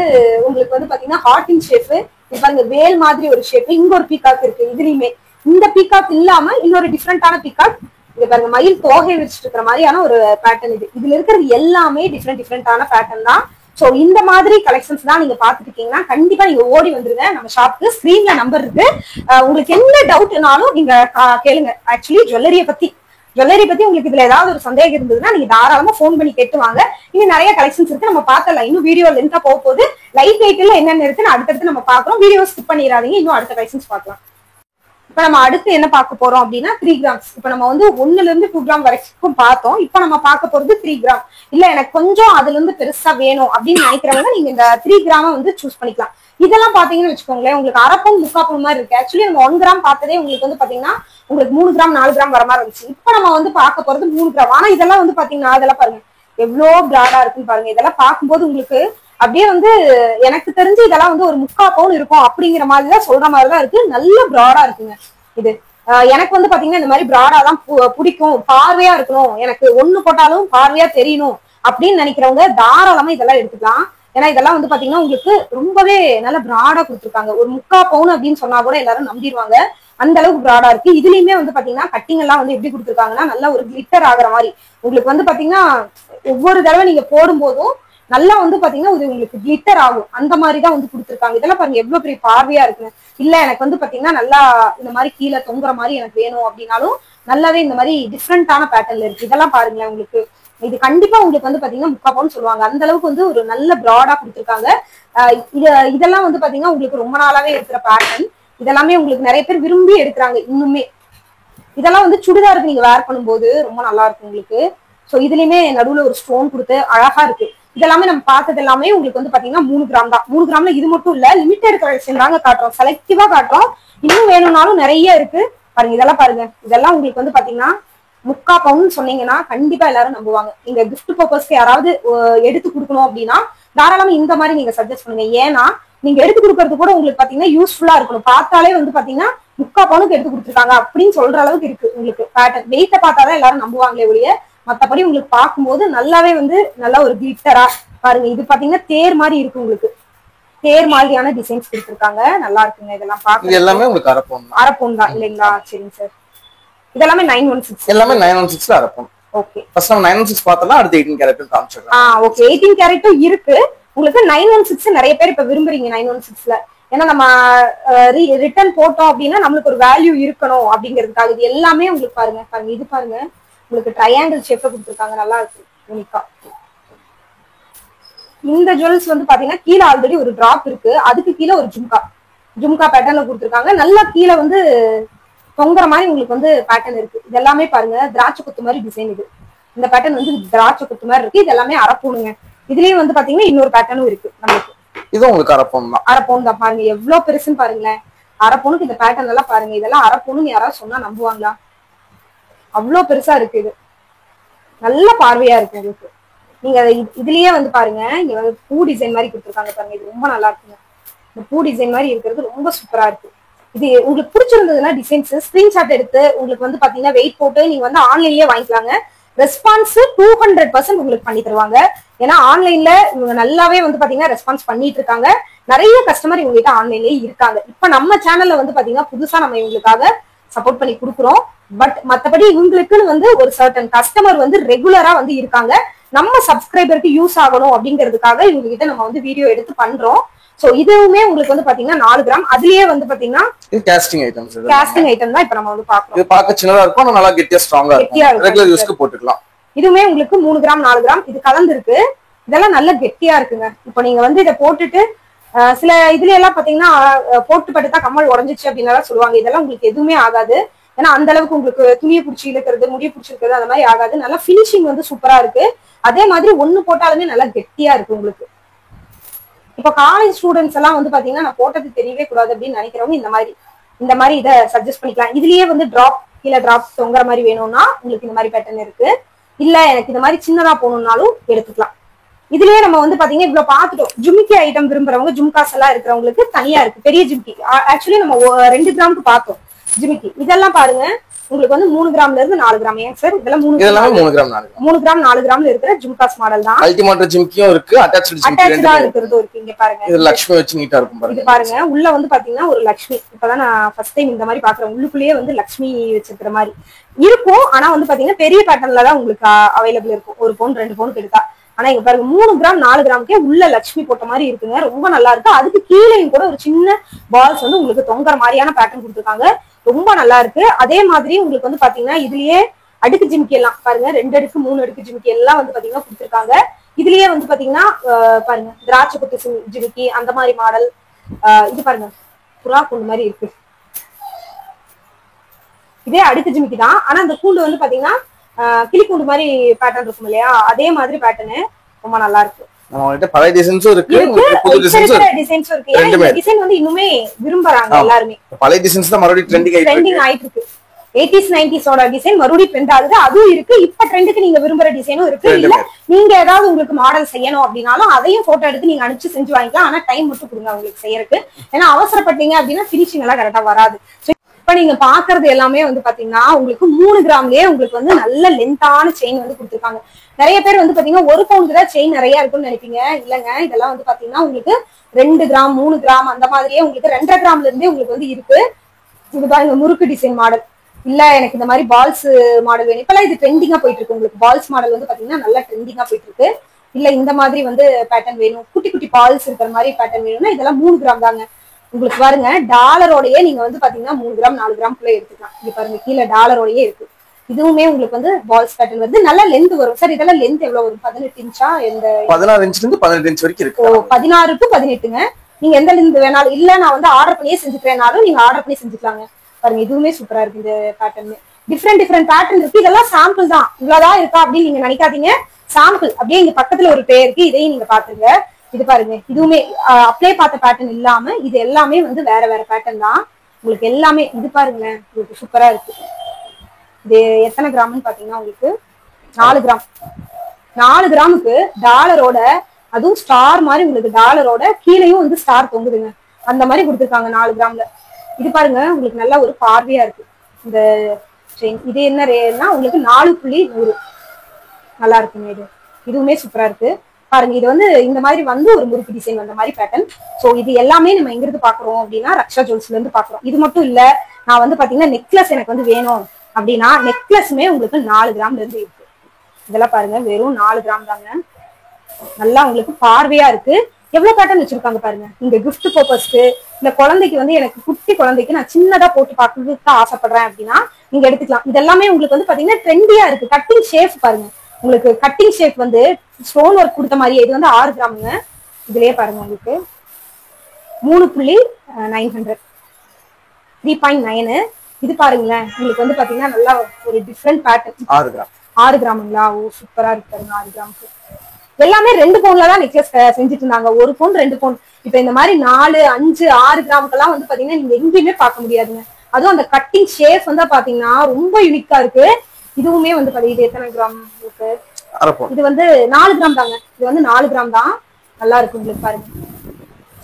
உங்களுக்கு வந்து பாத்தீங்கன்னா ஹார்டின் ஷேப். இது பாருங்க வேல் மாதிரி ஒரு ஷேப். இங்க ஒரு பீகாக் இருக்கு. இதுலயுமே இந்த பீகாக் இல்லாம இன்னொரு டிஃப்ரெண்டான பீகாக். இது பாருங்க மயில் தோகை வச்சுட்டு இருக்கிற மாதிரியான ஒரு பேட்டர்ன். இதுல இருக்கிறது எல்லாமே டிஃப்ரெண்டான பேட்டர்ன் தான். சோ இந்த மாதிரி கலெக்ஷன்ஸ் தான் நீங்க பாத்துட்டு இருக்கீங்கன்னா கண்டிப்பா நீங்க ஓடி வந்துருங்க நம்ம ஷாப்க்கு. ஸ்கிரீன்ல நம்பர் இருக்கு. உங்களுக்கு என்ன டவுட்னாலும் நீங்க கேளுங்க. ஆக்சுவலி ஜுவல்லரி பத்தி உங்களுக்கு இதுல ஏதாவது ஒரு சந்தேகம் இருந்ததுன்னா நீங்க தாராளமா போன் பண்ணி கேட்டுவாங்க. இன்னும் நிறைய கலெக்ஷன்ஸ் இருக்கு நம்ம பார்த்தலாம். இன்னும் வீடியோ லென்த்தா போகுது. லைட் வெயிட்ல என்னென்ன இருக்குன்னு அடுத்தடுத்து நம்ம பாக்குறோம். வீடியோ ஸ்கிப் பண்ணிடாதீங்க. இன்னும் அடுத்த கலெக்ஷன்ஸ் பார்க்கலாம். இப்ப நம்ம அடுத்து என்ன பார்க்க போறோம் அப்படின்னா 3 கிராம்ஸ். இப்ப நம்ம வந்து 1ல இருந்து 2 கிராம் வரைக்கும் பார்த்தோம். இப்ப நம்ம பார்க்க போறது 3 கிராம். இல்ல எனக்கு கொஞ்சம் அதுல இருந்து பெருசா வேணும் அப்படின்னு நினைக்கிறவங்க நீங்க இந்த 3 கிராம வந்து சூஸ் பண்ணிக்கலாம். இதெல்லாம் பாத்தீங்கன்னு வச்சுக்கோங்களேன் உங்களுக்கு அரை பவுன் 3/4 பவுன் மாதிரி இருக்கு. ஆக்சுவலி நம்ம 1 கிராம் பார்த்ததே உங்களுக்கு வந்து பாத்தீங்கன்னா உங்களுக்கு 3 கிராம் 4 கிராம் வர மாதிரி இருந்துச்சு. இப்ப நம்ம வந்து பார்க்க போறது 3 கிராம். ஆனா இதெல்லாம் வந்து பாத்தீங்கன்னா அதெல்லாம் பாருங்க எவ்வளவு பிராடா இருக்குன்னு பாருங்க. இதெல்லாம் பார்க்கும்போது உங்களுக்கு அப்படியே வந்து எனக்கு தெரிஞ்சு இதெல்லாம் வந்து ஒரு 3/4 பவுன் இருக்கும் அப்படிங்கிற மாதிரிதான் சொல்ற மாதிரிதான் இருக்கு. நல்ல பிராடா இருக்குங்க இது. எனக்கு வந்து பாத்தீங்கன்னா இந்த மாதிரி பிராடா தான் பிடிக்கும். பார்வையா இருக்கணும், எனக்கு ஒண்ணு போட்டாலும் பார்வையா தெரியணும் அப்படின்னு நினைக்கிறவங்க தாராளமா இதெல்லாம் எடுத்துக்கலாம். ஏன்னா இதெல்லாம் வந்து பாத்தீங்கன்னா உங்களுக்கு ரொம்பவே நல்ல பிராடா கொடுத்துருக்காங்க. ஒரு 3/4 பவுன் அப்படின்னு சொன்னா கூட எல்லாரும் நம்பிடுவாங்க. அந்த அளவுக்கு பிராடா இருக்கு. இதுலயுமே வந்து பாத்தீங்கன்னா கட்டிங் எல்லாம் வந்து எப்படி கொடுத்துருக்காங்கன்னா நல்ல ஒரு கிளிட்டர் ஆகுற மாதிரி உங்களுக்கு வந்து பாத்தீங்கன்னா ஒவ்வொரு தடவை நீங்க போடும் போதும் நல்லா வந்து பாத்தீங்கன்னா இது உங்களுக்கு கிளிட்டர் ஆகும் அந்த மாதிரிதான் வந்து கொடுத்துருக்காங்க. இதெல்லாம் பாருங்க எவ்வளவு பெரிய பார்வையா இருக்குன்னு. இல்ல எனக்கு வந்து பாத்தீங்கன்னா நல்லா இந்த மாதிரி கீழே தொங்குற மாதிரி எனக்கு வேணும் அப்படின்னாலும் நல்லாவே இந்த மாதிரி டிஃப்ரெண்டான பேட்டர்ன்ல இருக்கு. இதெல்லாம் பாருங்களேன் உங்களுக்கு இது கண்டிப்பா உங்களுக்கு வந்து பாத்தீங்கன்னா 3/4 பவுன் சொல்லுவாங்க. அந்த அளவுக்கு வந்து ஒரு நல்ல ப்ராடா கொடுத்துருக்காங்க. இதெல்லாம் வந்து பாத்தீங்கன்னா உங்களுக்கு ரொம்ப நாளாவே இருக்கிற பேட்டர்ன். இதெல்லாமே உங்களுக்கு நிறைய பேர் விரும்பி எடுக்கிறாங்க இன்னுமே. இதெல்லாம் வந்து சுடிதாருக்கு நீங்க வேர் பண்ணும்போது ரொம்ப நல்லா இருக்கும் உங்களுக்கு. சோ இதுலயுமே நடுவுல ஒரு ஸ்டோன் கொடுத்து அழகா இருக்கு. இதெல்லாமே நம்ம பார்த்தது எல்லாமே உங்களுக்கு வந்து பாத்தீங்கன்னா 3 கிராம் தான். 3 கிராம்ல இது மட்டும் இல்ல, லிமிடெட் கலெக்ஷன் தாங்க காட்டுறோம், செலக்டிவா காட்டுறோம். இன்னும் வேணும்னாலும் நிறைய இருக்கு பாருங்க. இதெல்லாம் பாருங்க, இதெல்லாம் உங்களுக்கு வந்து பாத்தீங்கன்னா 3/4 பவுன் சொன்னீங்கன்னா கண்டிப்பா எல்லாரும் நம்புவாங்க. நீங்க கிஃப்ட் பர்பஸ்க்கு யாராவது எடுத்து கொடுக்கணும் அப்படின்னா தாராளமா இந்த மாதிரி நீங்க சஜஸ்ட் பண்ணுங்க. ஏன்னா நீங்க எடுத்து கொடுக்கறது கூட உங்களுக்கு பாத்தீங்கன்னா யூஸ்ஃபுல்லா இருக்கணும். பார்த்தாலே வந்து பாத்தீங்கன்னா 3/4 பவுனுக்கு எடுத்து கொடுத்துருக்காங்க அப்படின்னு சொல்ற அளவுக்கு இருக்கு உங்களுக்கு பேட்டர்ன். வெயிட்ட பார்த்தாதான் எல்லாரும் நம்புவாங்களே ஒழிய மத்தபடி உங்களுக்கு பார்க்கும்போது நல்லாவே வந்து நல்லா ஒரு கிளிட்டரா பாருங்க. இது பாத்தீங்கன்னா தேர் மாதிரி இருக்கு உங்களுக்கு. தேர் மாதிரியான டிசைன்ஸ் கொடுத்துருக்காங்க, நல்லா இருக்குங்க. இதெல்லாம் பாக்க எல்லாமே உங்களுக்கு அரப்போன் தான் இல்லைங்களா? சரிங்க சார். இதெல்லாமே 916 எல்லாமே 916 அரப்போன். ஓகே, ஃபர்ஸ்ட் நம்ம 916 பார்த்தோம்னா அடுத்து 18 கேரட் காமிச்சிடலாம். ஓகே, 18 கேரட்டும் இருக்கு உங்களுக்கு. 916 நிறைய பேர் இப்ப விரும்புறீங்க 916ல. ஏன்னா நம்ம ரிட்டர்ன் போட்டோம் அப்படின்னா நம்மளுக்கு ஒரு வேல்யூ இருக்கணும் அப்படிங்கிறதுக்காக இது எல்லாமே உங்களுக்கு பாருங்க. பாருங்க இது பாருங்க, உங்களுக்கு ட்ரையாங்கிள் ஷேப்ல கொடுத்துருக்காங்க, நல்லா இருக்கு யூனிக்கா. இந்த ஜுவல்ஸ் வந்து பாத்தீங்கன்னா கீழே ஆல்ரெடி ஒரு டிராப் இருக்கு, அதுக்கு கீழே ஒரு ஜும்கா பேட்டர்ன்ல கொடுத்துருக்காங்க. நல்லா கீழே வந்து தொங்குற மாதிரி உங்களுக்கு வந்து பேட்டர்ன் இருக்கு. இது எல்லாமே பாருங்க திராட்சை குத்து மாதிரி டிசைன். இது இந்த பேட்டர்ன் வந்து திராட்சை குத்து மாதிரி இருக்கு. இது எல்லாமே அரப்போனுங்க. இதுலயும் வந்து பாத்தீங்கன்னா இன்னொரு பேட்டர்னும் இருக்கு நம்மளுக்கு. இது உங்களுக்கு அரப்போன் தான். அரப்போன் தான் பாருங்க, எவ்வளவு பெருசுன்னு பாருங்களேன். அரப்போனுக்கு இந்த பேட்டர்ன் எல்லாம் பாருங்க. இதெல்லாம் அரப்போனுன்னு யாராவது சொன்னா நம்புவாங்களா? அவ்வளவு பெருசா இருக்கு. இது நல்ல பார்வையா இருக்கு உங்களுக்கு. நீங்க இதுலயே வந்து பாருங்க, இங்க வந்து பூ டிசைன் மாதிரி கொடுத்துருக்காங்க பாருங்க. இது ரொம்ப நல்லா இருக்குங்க. இந்த பூ டிசைன் மாதிரி இருக்கிறது ரொம்ப சூப்பரா இருக்கு. இது உங்களுக்கு பிடிச்சிருந்ததுன்னா டிசைன்ஸ் ஸ்கிரீன்ஷாட் எடுத்து உங்களுக்கு வந்து பாத்தீங்கன்னா வெயிட் போட்டு நீங்க வந்து ஆன்லைன்லயே வாங்கிக்கலாங்க. ரெஸ்பான்ஸ் 200% உங்களுக்கு பண்ணி தருவாங்க. ஏன்னா ஆன்லைன்ல இவங்க நல்லாவே வந்து பாத்தீங்கன்னா ரெஸ்பான்ஸ் பண்ணிட்டு இருக்காங்க. நிறைய கஸ்டமர் இவங்க கிட்ட ஆன்லைன்லயே இருக்காங்க. இப்ப நம்ம சேனல்ல வந்து பாத்தீங்கன்னா புதுசா நம்ம இவங்களுக்காக சப்போர்ட் பண்ணி கொடுக்குறோம். பட் மத்தபடி இவங்களுக்குன்னு வந்து ஒரு சர்டன் கஸ்டமர் வந்து ரெகுலரா வந்து இருக்காங்க. நம்ம சப்ஸ்கிரைபருக்கு யூஸ் ஆகணும் அப்படிங்கிறதுக்காக இவங்க கிட்ட நம்ம வந்து வீடியோ எடுத்து பண்றோம். சோ இதுவுமே உங்களுக்கு வந்து பாத்தீங்கன்னா 4 கிராம். அதுலயே வந்து பாத்தீங்கன்னா இது காஸ்டிங் ஐட்டம்ஸ். காஸ்டிங் ஐட்டம் தான் இப்ப நம்ம வந்து பாக்குறோம். இது பார்க்க சின்னதா இருக்கும், ஆனா நல்லா கெட்டியா ஸ்ட்ராங்கா இருக்கும். ரெகுலர் யூஸ்க்கு போட்டுக்கலாம். இதுவுமே உங்களுக்கு 3 கிராம் 4 கிராம் இது கலந்து இருக்கு. இதெல்லாம் நல்ல கெட்டியா இருக்குங்க. இப்போ நீங்க வந்து இதை போட்டுட்டு சில இதுல எல்லாம் பாத்தீங்கன்னா போட்டு பட்டுத்தா கம்மல் உடஞ்சிச்சு அப்படின்னு சொல்லுவாங்க. இதெல்லாம் உங்களுக்கு எதுவுமே ஆகாது. ஏன்னா அந்த அளவுக்கு உங்களுக்கு துணியை பிடிச்சி இழுக்கிறது, முடிய பிடிச்சிருக்கிறது அந்த மாதிரி ஆகாது. நல்லா பினிஷிங் வந்து சூப்பரா இருக்கு. அதே மாதிரி ஒண்ணு போட்டாலுமே நல்லா கெட்டியா இருக்கு உங்களுக்கு. இப்ப காலேஜ் ஸ்டூடெண்ட்ஸ் எல்லாம் வந்து பாத்தீங்கன்னா நான் போட்டது தெரியவே கூடாது அப்படின்னு நினைக்கிறவங்க இந்த மாதிரி இதை சஜஸ்ட் பண்ணிக்கலாம். இதுலயே வந்து டிராப் கீழே டிராப் தொங்குற மாதிரி வேணும்னா உங்களுக்கு இந்த மாதிரி பேட்டர்ன் இருக்கு. இல்ல எனக்கு இந்த மாதிரி சின்னதா போகணும்னாலும் எடுத்துக்கலாம். இதுலயே நம்ம வந்து பாத்தீங்கன்னா இவ்வளவு பாத்துட்டோம். ஜும்கி ஐட்டம் விரும்புறவங்க, ஜும்காஸ் எல்லாம் இருக்கிறவங்களுக்கு தனியா இருக்கு பெரிய ஜும்கி. ஆக்சுவலி நம்ம 2 கிராமுக்கு பார்த்தோம் ஜிமிக்கி. இதெல்லாம் பாருங்க உங்களுக்கு வந்து 3 கிராம்ல இருந்து 4 கிராம். ஏன் சார் இதெல்லாம் 3 கிராம் 4 கிராம்ல இருக்கிற ஜும்காஸ் மாடல் தான். அல்டிமேட் ஜிமிக்கியும் இருக்கு, அட்டாச்டா இருக்கிறதும் இருக்கு. இங்க பாருங்க, இது லட்சுமி வச்சு நீட்டா இருக்கும் பாருங்க. இது பாருங்க உள்ள வந்து பாத்தீங்கன்னா ஒரு லட்சுமி. இப்பதான் நான் ஃபர்ஸ்ட் டைம் இந்த மாதிரி பாக்குறேன். உள்ளுக்குள்ளேயே வந்து லட்சுமி வச்சிருக்கிற மாதிரி இருக்கும். ஆனா வந்து பாத்தீங்கன்னா பெரிய பேட்டர்ன்ல தான் உங்களுக்கு அவைலபிள் இருக்கும். 1 பவுன் 2 பவுனுக்கு எடுத்தா. ஆனா இங்க பாருங்க 3 கிராம் 4 கிராமுக்கே உள்ள லட்சுமி போட்ட மாதிரி இருக்குங்க. ரொம்ப நல்லா இருக்கு. அதுக்கு கீழேயும் கூட ஒரு சின்ன பால்ஸ் வந்து உங்களுக்கு தொங்குற மாதிரியான பேட்டர்ன் கொடுத்துருக்காங்க. ரொம்ப நல்லா இருக்கு. அதே மாதிரி உங்களுக்கு வந்து பாத்தீங்கன்னா இதுலயே அடுக்கு ஜிமிக்கி எல்லாம் பாருங்க 2 அடுக்கு 3 அடுக்கு ஜிமிக்கி எல்லாம் வந்து பாத்தீங்கன்னா கொடுத்துருக்காங்க. இதுலயே வந்து பாத்தீங்கன்னா பாருங்க திராட்சை குத்து ஜிமிக்கி அந்த மாதிரி மாடல். இது பாருங்க புறா கூண்டு மாதிரி இருக்கு. இதே அடுக்கு ஜிமிக்கி தான். ஆனா அந்த கூண்டு வந்து பாத்தீங்கன்னா கிளிக்கூண்டு மாதிரி பேட்டர்ன் இருக்கும் இல்லையா, அதே மாதிரி பேட்டர்னு ரொம்ப நல்லா இருக்கு. பழைய டிசைன்ஸும் இருக்கு, புது டிசைன்ஸும் இருக்கு. இந்த டிசைன் வந்து இன்னுமே விரும்புறாங்க எல்லாருமே. பழைய டிசைன்ஸ் தான் மறுபடியும் ட்ரெண்டிங் ஆயிட்டு இருக்கு. 80s 90s ஓட டிசைன் மறுபடியும் ட்ரெண்ட் ஆகுது. அதுவும் இருக்கு. இப்ப ட்ரெண்டுக்கு நீங்க விரும்புற டிசைனும் இருக்கு. இல்ல நீங்க ஏதாவது உங்களுக்கு மாடல் செய்யணும் அப்படின்னாலும் அதையும் போட்டோ எடுத்து நீங்க அனுப்பிச்சு செஞ்சு வாங்கிக்கலாம். ஆனா டைம் மட்டும் கொடுங்க உங்களுக்கு செய்யறதுக்கு. ஏன்னா அவசரப்பட்டீங்க அப்படின்னா பினிஷிங் எல்லாம் கரெக்டா வராது. இப்ப நீங்க பாக்குறது எல்லாமே வந்து பாத்தீங்கன்னா உங்களுக்கு 3 கிராம்லயே உங்களுக்கு வந்து நல்ல லென்த்தான செயின் வந்து கொடுத்துருக்காங்க. நிறைய பேர் வந்து பாத்தீங்கன்னா 1 பவுண்ட் தான் செயின் நிறைய இருக்கும்னு நினைப்பீங்க. இல்லங்க, இதெல்லாம் வந்து பாத்தீங்கன்னா உங்களுக்கு 2 கிராம் 3 கிராம் அந்த மாதிரியே உங்களுக்கு 2.5 கிராம்ல இருந்தே உங்களுக்கு வந்து இருக்கு. இது பாருங்க முறுக்கு டிசைன் மாடல். இல்ல எனக்கு இந்த மாதிரி பால்ஸ் மாடல் வேணும். இப்பெல்லாம் இது ட்ரெண்டிங்கா போயிட்டு இருக்கு. உங்களுக்கு பால்ஸ் மாடல் வந்து பாத்தீங்கன்னா நல்லா ட்ரெண்டிங்கா போயிட்டு இருக்கு. இல்ல இந்த மாதிரி வந்து பேட்டர்ன் வேணும், குட்டி குட்டி பால்ஸ் இருக்கிற மாதிரி பேட்டர்ன் வேணும்னா இதெல்லாம் 3 கிராம் தாங்க. உங்களுக்கு பாருங்க டாலரோடயே நீங்க வந்து பாத்தீங்கன்னா 3 கிராம் 4 கிராம்குள்ள எடுத்துக்கலாம். இங்க பாருங்க கீழே டாலரோடயே இருக்கு. இதுவுமே உங்களுக்கு வந்து பால்ஸ் பேட்டர்ன் வருது, நல்ல லென்த் வரும். சார் இதெல்லாம் லென்த் எவ்வளவு வரும்? 18 இன்ச்சா? எந்த 16 இன்ச்ல இருந்து 18 இன்ச் வரைக்கும் இருக்கு. 16 to 18ங்க. நீங்க எந்த லென்த் வேணாலும், இல்ல நான் வந்து ஆர்டர் பண்ணியே செஞ்சுக்கிறேனாலும் நீங்க ஆர்டர் பண்ணி செஞ்சுக்கலாங்க. பாருங்க இதுவுமே சூப்பரா இருக்கு. இந்த பேட்டர்ன் டிஃப்ரெண்ட் பேட்டர்ன் இருக்கு. இதெல்லாம் சாம்பிள் தான், இவ்வளவுதான் இருக்கா அப்படின்னு நீங்க நினைக்காதீங்க. சாம்பிள் அப்படியே இங்க பக்கத்துல ஒரு பே இருக்கு, இதையும் நீங்க பாத்துங்க. இது பாருங்க இதுவுமே அப்ளை பார்த்த பேட்டர்ன் இல்லாம இது எல்லாமே வந்து வேற வேற பேட்டர்ன் தான் உங்களுக்கு எல்லாமே. இது பாருங்க உங்களுக்கு சூப்பரா இருக்கு. இது எத்தனை கிராம்னு பாத்தீங்கன்னா உங்களுக்கு 4 கிராம். 4 கிராமுக்கு டாலரோட, அதுவும் ஸ்டார் மாதிரி உங்களுக்கு டாலரோட கீழேயும் வந்து ஸ்டார் தொங்குதுங்க, அந்த மாதிரி கொடுத்துருக்காங்க 4 கிராம்ல. இது பாருங்க உங்களுக்கு நல்ல ஒரு பார்வையா இருக்கு இந்த செயின். இது என்ன ரேட்னா உங்களுக்கு 4.100. நல்லா இருக்குங்க. இது இதுவுமே சூப்பரா இருக்கு பாருங்க. இது வந்து இந்த மாதிரி வந்து ஒரு முறுக்கு டிசைன் வந்த மாதிரி பேட்டர்ன். சோ இது எல்லாமே நம்ம எங்க இருந்து பாக்குறோம் அப்படின்னா ரக்ஷா ஜுவல்ஸ்ல இருந்து பாக்குறோம். இது மட்டும் இல்ல, நான் வந்து பாத்தீங்கன்னா நெக்லஸ் எனக்கு வந்து வேணும் அப்படின்னா நெக்லஸுமே உங்களுக்கு 4 கிராம்ல இருந்து இருக்கு. இதெல்லாம் பாருங்க வெறும் 4 கிராம் தாங்க. நல்லா உங்களுக்கு பார்வையா இருக்கு. எவ்வளவு பேட்டர்ன் வச்சிருக்காங்க பாருங்க. இங்க கிஃப்ட் பர்பஸ்க்கு, இந்த குழந்தைக்கு வந்து எனக்கு குட்டி குழந்தைக்கு நான் சின்னதா போட்டு பார்க்கறதுக்கு ஆசைப்படுறேன் அப்படின்னா நீங்க எடுத்துக்கலாம். இதெல்லாமே உங்களுக்கு வந்து பாத்தீங்கன்னா ட்ரெண்டியா இருக்கு. கட்டிங் ஷேப் பாருங்க, உங்களுக்கு கட்டிங் ஷேப் வந்து ஸ்டோன் ஒர்க் கொடுத்த மாதிரியே. இது வந்து 6 கிராமுங்க. இதுலயே பாருங்க உங்களுக்கு 3.900 3.9. இது பாருங்களேன் உங்களுக்கு வந்து பாத்தீங்கன்னா நல்லா ஒரு டிஃப்ரெண்ட் பேட்டர்ன். 6 கிராமுங்களா? ஓ சூப்பரா இருக்கு பாருங்க. 6 கிராமுக்கு எல்லாமே 2 பவுன்ல தான் நெக்லஸ் செஞ்சுட்டு இருந்தாங்க. 1 பவுன் 2 பவுன். இப்ப இந்த மாதிரி 4, 5, 6 கிராமுக்கெல்லாம் வந்து பாத்தீங்கன்னா நீங்க எங்கேயுமே பார்க்க முடியாதுங்க. அதுவும் அந்த கட்டிங் ஷேப் வந்து பாத்தீங்கன்னா ரொம்ப யூனிக்கா இருக்கு. இதுவுமே வந்து பாத்தீங்கன்னா இது எத்தனை கிராம் இருக்கு? இது வந்து 4 கிராம் தாங்க. இது வந்து 4 கிராம் தான். நல்லா இருக்கு உங்களுக்கு பாருங்க.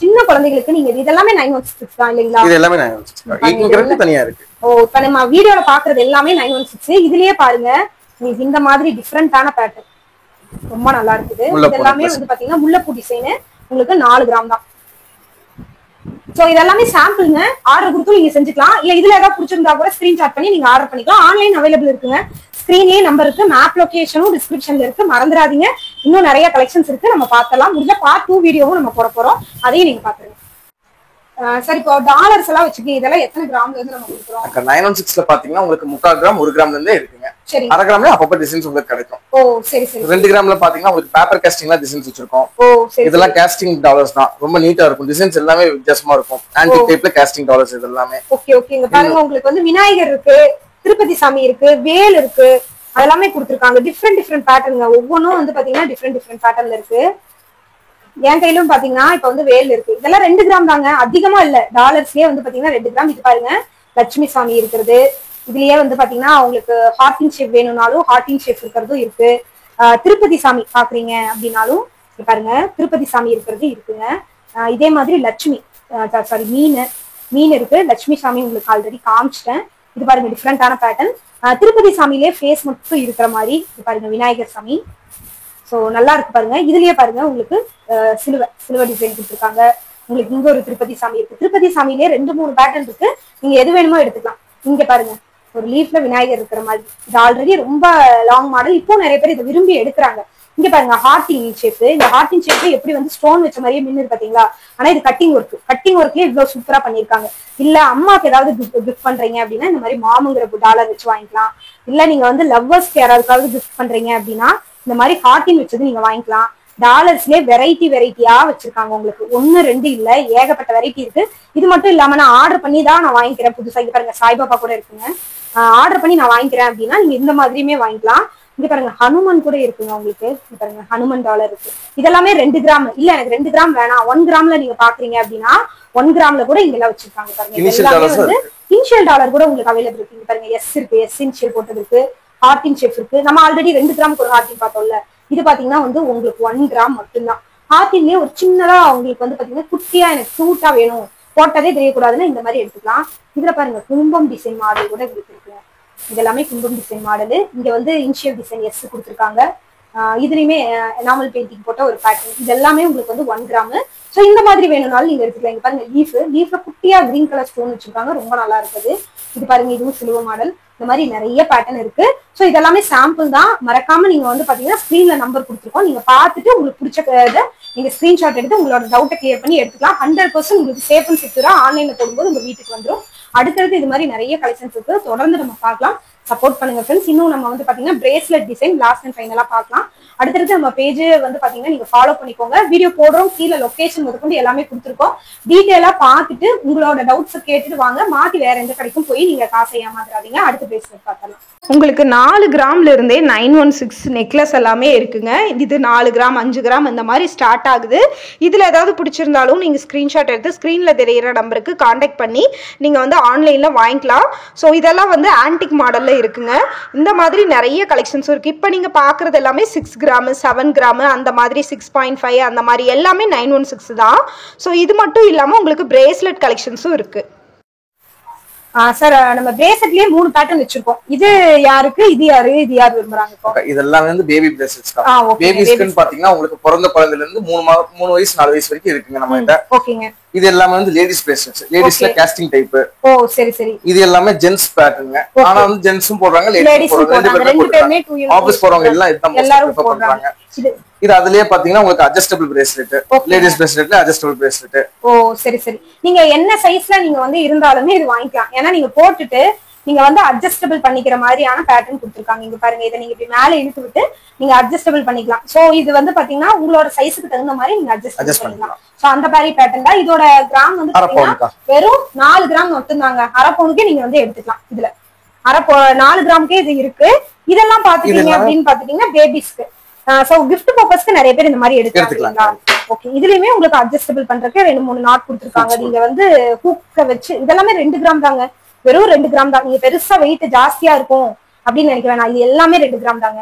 சின்ன குழந்தைகளுக்கு நீங்க இதெல்லாமே 916 தான் இல்லைங்களா? இது எல்லாமே 916 தனியா இருக்கு. ஓ இப்ப நம்ம வீடியோல பாக்குறது எல்லாமே 916. இதுலயே பாருங்க உங்களுக்கு இந்த மாதிரி டிஃப்ரெண்டான பேட்டர்ன் ரொம்ப நல்லா இருக்குது. இதெல்லாமே வந்து பாத்தீங்கன்னா முல்லைப்பூ டிசைன் உங்களுக்கு 4 கிராம் தான். சோ இதெல்லாமே சாம்பிள்ங்க. ஆர்டர் கொடுத்து நீங்க செஞ்சுக்கலாம். இல்ல இதுல ஏதாவது பிடிச்சிருந்தா கூட ஸ்கிரீன்ஷாட் பண்ணி நீங்க ஆர்டர் பண்ணிக்கலாம். ஆன்லைன் அவைலபிள் இருக்குங்க. ஸ்கிரீன்லயே நம்பர் இருக்கு, மேப் லொகேஷனும் டிஸ்கிரிப்ஷன்ல இருக்கு. மறந்துடாதீங்க. இன்னும் நிறைய கலெக்ஷன்ஸ் இருக்கு, நம்ம பார்த்தலாம். முடிஞ்ச பார்ட் 2 வீடியோவும் நம்ம போட போறோம், அதையும் நீங்க பாத்துருங்க. சரி இப்போ டாலர்ஸ் எல்லாம் வச்சுக்கீங்க, இதெல்லாம் எத்தனை கிராம்ல இருந்து நம்ம கொடுக்குறோம்? 916ல பாத்தீங்கன்னா உங்களுக்கு 3/4 கிராம் 1 கிராம்ல இருந்தே இருக்குங்க. சரி. 1/2 கிராம்ல அப்பப்ப டிசைன்ஸ் உங்களுக்கு கிடைக்கும். ஓ சரி சரி. 2 கிராம்ல பாத்தீங்கன்னா உங்களுக்கு பேப்பர் காஸ்டிங்ல டிசைன்ஸ் வச்சிருக்கோம். ஓ சரி. இதெல்லாம் காஸ்டிங் டாலர்ஸ் தான், ரொம்ப நீட்டா இருக்கும். டிசைன்ஸ் எல்லாமே வித்தியாசமா இருக்கும். ஆன்டிக் டைப்ல காஸ்டிங் டாலர்ஸ் இது எல்லாமே. Okay okay. இங்க பாருங்க உங்களுக்கு வந்து விநாயகர் இருக்கு, திருப்பதி சாமி இருக்கு, வேல் இருக்கு, அதெல்லாமே கொடுத்துருக்காங்க. டிஃப்ரெண்ட் பேட்டர்னுங்க. ஒவ்வொன்றும் வந்து பாத்தீங்கன்னா டிஃப்ரெண்ட் பேட்டர்ன்ல இருக்கு. என் கையிலும் பாத்தீங்கன்னா இப்ப வந்து வேல் இருக்கு. இதெல்லாம் 2 கிராம் தாங்க, அதிகமா இல்ல. டாலர்ஸ்லயே வந்து பாத்தீங்கன்னா 2 கிராம். இது பாருங்க லட்சுமி சாமி இருக்கிறது. இதுலயே வந்து பாத்தீங்கன்னா உங்களுக்கு ஹார்டின் ஷேப் வேணும்னாலும் ஹார்டின் ஷேப் இருக்கிறதும் இருக்கு. திருப்பதி சாமி பாக்குறீங்க அப்படின்னாலும் பாருங்க திருப்பதி சாமி இருக்கிறது இருக்குங்க. இதே மாதிரி லட்சுமி சாரி மீன் இருக்கு. லட்சுமி சாமி உங்களுக்கு ஆல்ரெடி காமிச்சிட்டேன். இது பாருங்க டிஃப்ரெண்டான பேட்டர்ன். திருப்பதி சாமியிலே ஃபேஸ் மட்டும் இருக்கிற மாதிரி பாருங்க விநாயகர் சாமி. சோ நல்லா இருக்கு பாருங்க. இதுலயே பாருங்க உங்களுக்கு சிலுவர் டிசைன் கொடுத்துருக்காங்க. உங்களுக்கு இங்க ஒரு திருப்பதி சாமி இருக்கு. திருப்பதி சாமியிலேயே 2-3 பேட்டர்ன் இருக்கு, நீங்க எது வேணுமோ எடுத்துக்கலாம். இங்க பாருங்க ஒரு லீஃப்ல விநாயகர் இருக்கிற மாதிரி. இது ஆல்ரெடி ரொம்ப லாங் மாடல், இப்போ நிறைய பேர் இதை விரும்பி எடுக்கிறாங்க. இங்க பாருங்க ஹார்டின் ஷேப். இந்த ஹார்டின் ஷேப் எப்படி வந்து ஸ்டோன் வச்ச மாதிரியே மின்னு பாத்தீங்களா? ஆனா இது கட்டிங் ஒர்க்லயே இவ்வளவு சூப்பரா பண்ணிருக்காங்க. இல்ல அம்மாக்கு ஏதாவது கிஃப்ட் பண்றீங்க அப்படின்னா இந்த மாதிரி மாமுங்கிற டாலர் வச்சு வாங்கிக்கலாம். இல்ல நீங்க வந்து லவ்வர்ஸ்க்கு யாராவது கிஃப்ட் பண்றீங்க அப்படின்னா இந்த மாதிரி ஹார்டின் வச்சது நீங்க வாங்கிக்கலாம். டாலர்ஸ்லயே வெரைட்டியா வச்சிருக்காங்க. உங்களுக்கு 1 2 இல்ல, ஏகப்பட்ட வெரைட்டி இருக்கு. இது மட்டும் இல்லாம நான் ஆர்டர் பண்ணி தான் நான் வாங்கிக்கிறேன். புதுசா இங்க பாருங்க சாய்பாபா கூட இருக்குங்க. ஆர்டர் பண்ணி நான் வாங்கிக்கிறேன் அப்படின்னா நீங்க இந்த மாதிரியுமே வாங்கிக்கலாம். இங்க பாருங்க ஹனுமன் கூட இருக்குங்க உங்களுக்கு. இங்க பாருங்க ஹனுமன் டாலர் இருக்கு. இதெல்லாமே 2 கிராம். இல்ல எனக்கு 2 கிராம் வேணாம், 1 கிராம்ல நீங்க பாக்குறீங்க அப்படின்னா 1 கிராம்ல கூட இங்க எல்லாம் வச்சிருக்காங்க பாருங்க. எல்லாமே வந்து இனிஷியல் டாலர் கூட உங்களுக்கு அவைலபிள் இருக்கு. இங்க பாருங்க எஸ் இருக்கு, எஸ் இனிஷியல் போட்டது இருக்கு, ஹார்டின் ஷேப் இருக்கு. நம்ம ஆல்ரெடி 2 கிராமுக்கு ஒரு ஹார்டின் பார்த்தோம்ல, இது பாத்தீங்கன்னா வந்து உங்களுக்கு 1 கிராம் மட்டும்தான். ஹார்டின்லயே ஒரு சின்னதா உங்களுக்கு வந்து பாத்தீங்கன்னா குட்டியா எனக்கு கியூட்டா வேணும், போட்டதே தெரியக்கூடாதுன்னா இந்த மாதிரி எடுத்துக்கலாம். இதுல பாருங்க கும்பம் டிசைன் மாடல் கூட இருக்கு. இதெல்லாமே கும்பம் டிசைன் மாடலு. இங்க வந்து இனிஷியல் டிசைன் எஸ் கொடுத்துருக்காங்க. இதுலயுமே எனாமல் பெயிண்டிங் போட்ட ஒரு பேட்டர்ன். இது எல்லாமே உங்களுக்கு வந்து 1 கிராம். சோ இந்த மாதிரி வேணும்னாலும் நீங்க எடுத்துக்கலாம். இங்க பாருங்க லீஃப்ல குட்டியா கிரீன் கலர் ஸ்டோன் வச்சிருக்காங்க, ரொம்ப நல்லா இருக்குது. இது பாருங்க, இதுவும் சிலுவர் மாடல். இந்த மாதிரி நிறைய பேட்டர்ன் இருக்கு. சோ இதெல்லாமே சாம்பிள் தான். மறக்காம நீங்க வந்து பாத்தீங்கன்னா ஸ்கிரீன்ல நம்பர் கொடுத்துருக்கோம், நீங்க பார்த்துட்டு உங்களுக்கு பிடிச்ச நீங்க ஸ்கிரீன்ஷாட் எடுத்து உங்களோட டவுட்டை கிளியர் பண்ணி எடுத்துக்கலாம். 100% உங்களுக்கு சேஃப் அண்ட் செக்யூரா ஆன்லைன்ல போடும்போது உங்க வீட்டுக்கு வந்துடும். அடுத்தடுத்து இது மாதிரி நிறைய கலெக்ஷன்ஸ் இருக்கு, தொடர்ந்து நம்ம பார்க்கலாம். சப்போர்ட் பண்ணுங்க ஃப்ரெண்ட்ஸ். இன்னும் நம்ம வந்து பாத்தீங்கன்னா பிரேஸ்லெட் டிசைன் லாஸ்ட் அண்ட் ஃபைனலா பார்க்கலாம். அடுத்தடுத்து நம்ம பேஜ் வந்து பாத்தீங்கன்னா நீங்க ஃபாலோ பண்ணிக்கோங்க. வீடியோ போடுறோம், கீழே லொகேஷன் முதற்கொண்டு எல்லாமே கொடுத்துருக்கோம். டீட்டெயிலா பார்த்துட்டு உங்களோட டவுட்ஸ் கேட்டுட்டு வாங்க. மாத்தி வேற எந்த கடைக்கும் போய் நீங்க காசை ஏமாத்துறாதீங்க. அடுத்த பிரேஸ்லெட் பார்க்கலாம். உங்களுக்கு 4 கிராம்ல இருந்தே 916 நெக்லஸ் எல்லாமே இருக்குங்க. இது 4 கிராம் 5 கிராம் இந்த மாதிரி ஸ்டார்ட் ஆகுது. இதில் ஏதாவது பிடிச்சிருந்தாலும் நீங்கள் ஸ்க்ரீன்ஷாட் எடுத்து ஸ்க்ரீனில் தெரியிற நம்பருக்கு காண்டாக்ட் பண்ணி நீங்கள் வந்து ஆன்லைனில் வாங்கிக்கலாம். ஸோ இதெல்லாம் வந்து ஆன்டிக் மாடலில் இருக்குங்க. இந்த மாதிரி நிறைய கலெக்ஷன்ஸும் இருக்குது. இப்போ நீங்கள் பார்க்குறது எல்லாமே 6 கிராமு 7 கிராமு அந்த மாதிரி 6.5 அந்த மாதிரி எல்லாமே 916 தான். ஸோ இது மட்டும் இல்லாமல் உங்களுக்கு பிரேஸ்லெட் கலெக்ஷன்ஸும் இருக்குது. சார் நம்ம பிரேஸ்லெட்லயே 3 பேட்டர்ன் வச்சிருக்கோம். இது யாருக்கு, இது யாரு விரும்புறாங்க? இதெல்லாம் வந்து பேபி பிரேஸ்லெட்ஸ் தான். பேபிஸ்க்குன்னு பாத்தீங்கன்னா உங்களுக்கு பிறந்த குழந்தையில இருந்து 3 வயசு 4 வயசு வரைக்கும் இருக்குங்க நம்ம கிட்ட. ஓகேங்க. இது எல்லாமே வந்து லேடிஸ் பிரேஸ்லெட்ஸ், லேடிஸ்ல காஸ்டிங் டைப். ஓ சரி சரி. இது எல்லாமே ஜென்ஸ் பேட்டர்ன்ங்க. ஆனா வந்து ஜென்ஸும் போடுறாங்க, லேடிஸும் போடுறாங்க. ரெண்டு பேருமே ஆபீஸ் போறவங்க எல்லாம் இதான் போடுறாங்க. இது அதுலயே பாத்தீங்கன்னா உங்களுக்கு அட்ஜஸ்டபிள் பிரேஸ்லெட், லேடிஸ் பிரேஸ்லெட்ல அட்ஜஸ்டபிள் பிரேஸ்லெட். ஓ சரி சரி. நீங்க என்ன சைஸ்ல நீங்க வந்து இருந்தாலுமே இது வாங்கிக்கலாம். ஏன்னா நீங்க போட்டுட்டு நீங்க வந்து அட்ஜஸ்டபிள் பண்ணிக்கிற மாதிரியான பேட்டர்ன் கொடுத்துருக்காங்க. இங்க பாருங்க, இதை நீங்க இப்படி மேல இழுத்து விட்டு நீங்க அட்ஜஸ்டபிள் பண்ணிக்கலாம். சோ இது வந்து பாத்தீங்கன்னா உங்களோட சைஸுக்கு தகுந்த மாதிரி நீங்க அட்ஜஸ்ட் பண்ணிக்கலாம். சோ அந்த மாதிரி பேட்டர்ன் தான். இதோட கிராம் வந்து பாத்தீங்கன்னா வெறும் 4 கிராம் மட்டும்தாங்க. அரை பவுனுக்கே நீங்க வந்து எடுத்துக்கலாம். இதுல 4 கிராமுக்கே இது இருக்கு. இதெல்லாம் பாத்துட்டீங்க அப்படின்னு பாத்துட்டீங்கன்னா பேபிஸ்க்கு, சோ கிஃப்ட் பர்பஸ்க்கு நிறைய பேர் இந்த மாதிரி எடுத்துக்கலாம். ஓகே. இதுலயுமே உங்களுக்கு அட்ஜஸ்டபிள் பண்றதுக்கு 2-3 நாட் கொடுத்துருக்காங்க. நீங்க வந்து ஹூக்க வச்சு இதெல்லாமே 2 கிராம் தாங்க, வெறும் 2 கிராம் தான். நீங்க பெருசா வெயிட் ஜாஸ்தியா இருக்கும் அப்படின்னு நினைக்க வேணாம். இது எல்லாமே 2 கிராம் தாங்க.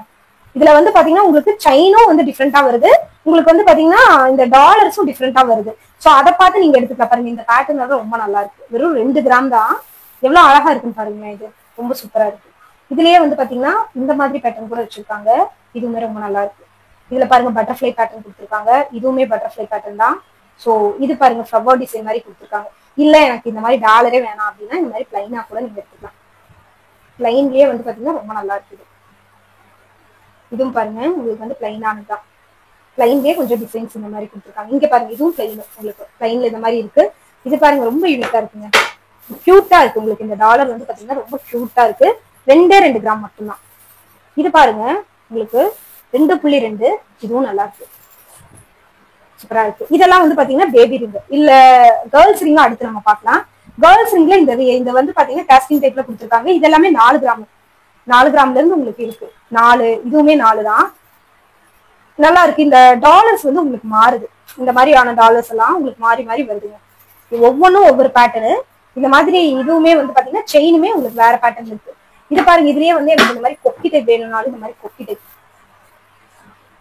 இதுல வந்து பாத்தீங்கன்னா உங்களுக்கு செயினும் வந்து டிஃப்ரெண்டா வருது, உங்களுக்கு வந்து பாத்தீங்கன்னா இந்த டாலர்ஸும் டிஃப்ரெண்டா வருது. சோ அதை பார்த்து நீங்க எடுத்துக்கலாம். பாருங்க, இந்த பேட்டர்ன் ரொம்ப நல்லா இருக்கு. வெறும் 2 கிராம் தான், எவ்வளவு அழகா இருக்குன்னு பாருங்க. இது ரொம்ப சூப்பரா இருக்கு. இதுலயே வந்து பாத்தீங்கன்னா இந்த மாதிரி பேட்டர்ன் கூட வச்சிருக்காங்க. இதுவுமே ரொம்ப நல்லா இருக்கு. இதுல பாருங்க பட்டர்ஃபிளை பேட்டர்ன் கொடுத்துருக்காங்க. இதுவுமே பட்டர்ஃபிளை பேட்டர்ன் தான். சோ இது பாருங்க ஃப்ளவர் டிசைன் மாதிரி கொடுத்துருக்காங்க. இல்ல எனக்கு இந்த மாதிரி டாலரே வேணாம் அப்படின்னா இந்த மாதிரி பிளைனா கூட நீங்க எடுத்துக்கலாம். பிளைன்லயே வந்து பாத்தீங்கன்னா ரொம்ப நல்லா இருக்குது. இதுவும் பாருங்க உங்களுக்கு வந்து பிளைனானது தான். பிளைன்லயே கொஞ்சம் டிசைன்ஸ் இந்த மாதிரி கொடுத்துருக்காங்க. இங்க பாருங்க, இதுவும் பிளைன், உங்களுக்கு பிளைன்ல இந்த மாதிரி இருக்கு. இது பாருங்க ரொம்ப யூனிக்கா இருக்குங்க, கியூட்டா இருக்கு. உங்களுக்கு இந்த டாலர் வந்து பாத்தீங்கன்னா ரொம்ப கியூட்டா இருக்கு. 2 கிராம் மட்டும்தான். இது பாருங்க உங்களுக்கு 2.2. இதுவும் நல்லா இருக்கு, சூப்பரா இருக்கு. இதெல்லாம் வந்து பாத்தீங்கன்னா பேபி ரிங் இல்ல கேர்ள்ஸ் ரிங் அடுத்து நம்ம பார்க்கலாம். கேர்ள்ஸ் ரிங்ல இந்த வந்து பாத்தீங்கன்னா காஸ்டிங் டைப்ல கொடுத்துருக்காங்க. இதெல்லாமே 4 கிராம். 4 கிராம்ல இருந்து உங்களுக்கு இருக்கு 4. இதுவுமே 4 தான். நல்லா இருக்கு. இந்த டாலர்ஸ் வந்து உங்களுக்கு மாறுது. இந்த மாதிரியான டாலர்ஸ் எல்லாம் உங்களுக்கு மாறி மாறி வருதுங்க. ஒவ்வொன்றும் ஒவ்வொரு பேட்டர்னு. இந்த மாதிரி இதுவுமே வந்து பாத்தீங்கன்னா செயினுமே உங்களுக்கு வேற பேட்டர்ன் இருக்கு. இது பாருங்க, இதுலயே வந்து எனக்கு இந்த மாதிரி கொக்கி டைப் வேணும்னாலும் இந்த மாதிரி கொக்கி டைப்,